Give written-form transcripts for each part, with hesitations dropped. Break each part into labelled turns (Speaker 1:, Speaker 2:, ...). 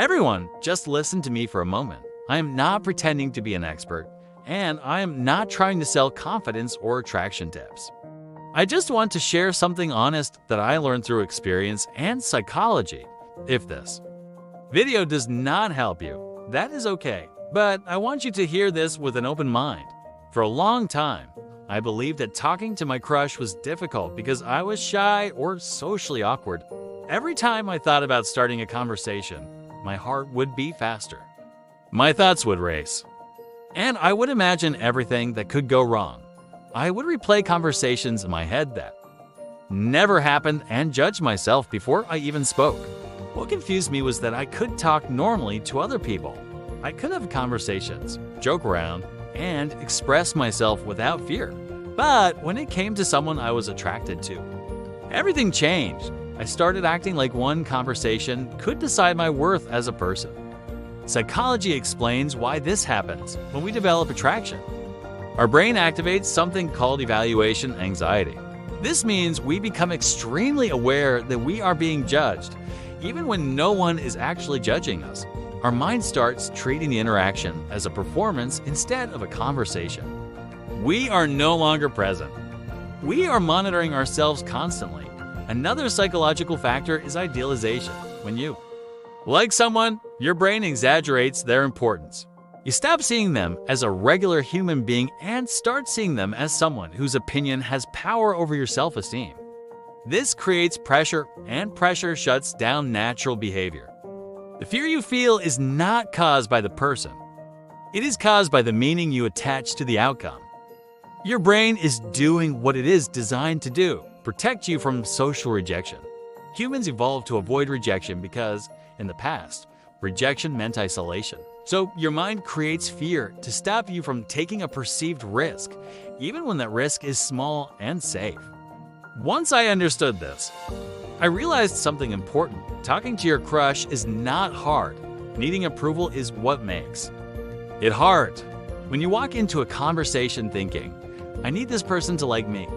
Speaker 1: Everyone, just listen to me for a moment. I am not pretending to be an expert, and I am not trying to sell confidence or attraction tips. I just want to share something honest that I learned through experience and psychology. If this video does not help you, that is okay, but I want you to hear this with an open mind. For a long time, I believed that talking to my crush was difficult because I was shy or socially awkward. Every time I thought about starting a conversation, my heart would beat faster. My thoughts would race, and I would imagine everything that could go wrong. I would replay conversations in my head that never happened and judge myself before I even spoke. What confused me was that I could talk normally to other people. I could have conversations, joke around, and express myself without fear. But when it came to someone I was attracted to, everything changed. I started acting like one conversation could decide my worth as a person. Psychology explains why this happens when we develop attraction. Our brain activates something called evaluation anxiety. This means we become extremely aware that we are being judged, even when no one is actually judging us. Our mind starts treating the interaction as a performance instead of a conversation. We are no longer present. We are monitoring ourselves constantly. Another psychological factor is idealization. When you like someone, your brain exaggerates their importance. You stop seeing them as a regular human being and start seeing them as someone whose opinion has power over your self-esteem. This creates pressure, and pressure shuts down natural behavior. The fear you feel is not caused by the person. It is caused by the meaning you attach to the outcome. Your brain is doing what it is designed to do, protect you from social rejection. Humans evolved to avoid rejection because, in the past, rejection meant isolation. So your mind creates fear to stop you from taking a perceived risk, even when that risk is small and safe. Once I understood this, I realized something important. Talking to your crush is not hard. Needing approval is what makes it hard. When you walk into a conversation thinking, I need this person to like me,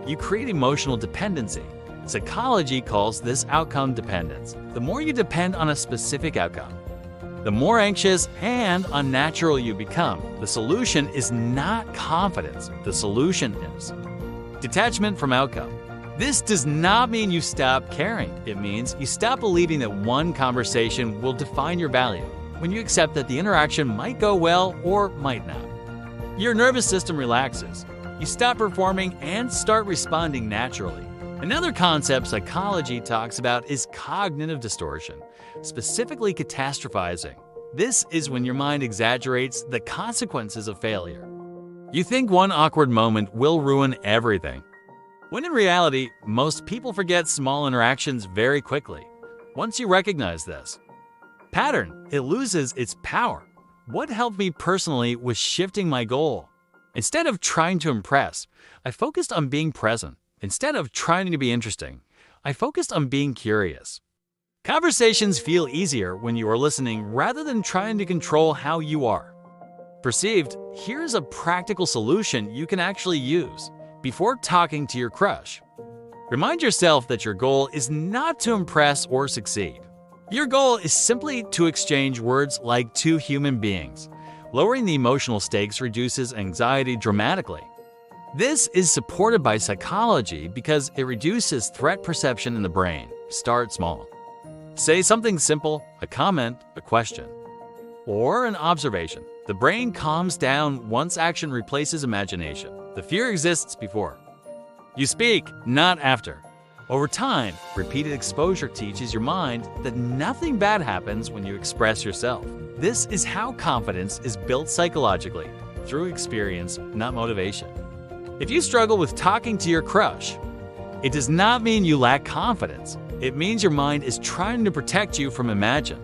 Speaker 1: you create emotional dependency. Psychology calls this outcome dependence. The more you depend on a specific outcome, the more anxious and unnatural you become. The solution is not confidence. The solution is detachment from outcome. This does not mean you stop caring. It means you stop believing that one conversation will define your value. When you accept that the interaction might go well or might not, your nervous system relaxes. You stop performing and start responding naturally. Another concept psychology talks about is cognitive distortion, specifically catastrophizing. This is when your mind exaggerates the consequences of failure. You think one awkward moment will ruin everything, when in reality, most people forget small interactions very quickly. Once you recognize this pattern, it loses its power. What helped me personally was shifting my goal. Instead of trying to impress, I focused on being present. Instead of trying to be interesting, I focused on being curious. Conversations feel easier when you are listening rather than trying to control how you are perceived. Here's a practical solution you can actually use before talking to your crush. Remind yourself that your goal is not to impress or succeed. Your goal is simply to exchange words like two human beings. Lowering the emotional stakes reduces anxiety dramatically. This is supported by psychology because it reduces threat perception in the brain. Start small. Say something simple, a comment, a question, or an observation. The brain calms down once action replaces imagination. The fear exists before you speak, not after. Over time, repeated exposure teaches your mind that nothing bad happens when you express yourself. This is how confidence is built psychologically, through experience, not motivation. If you struggle with talking to your crush, it does not mean you lack confidence. It means your mind is trying to protect you from imagined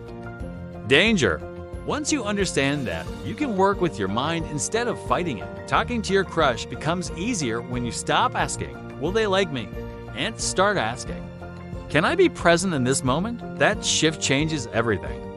Speaker 1: danger. Once you understand that, you can work with your mind instead of fighting it. Talking to your crush becomes easier when you stop asking, will they like me? And start asking, can I be present in this moment? That shift changes everything.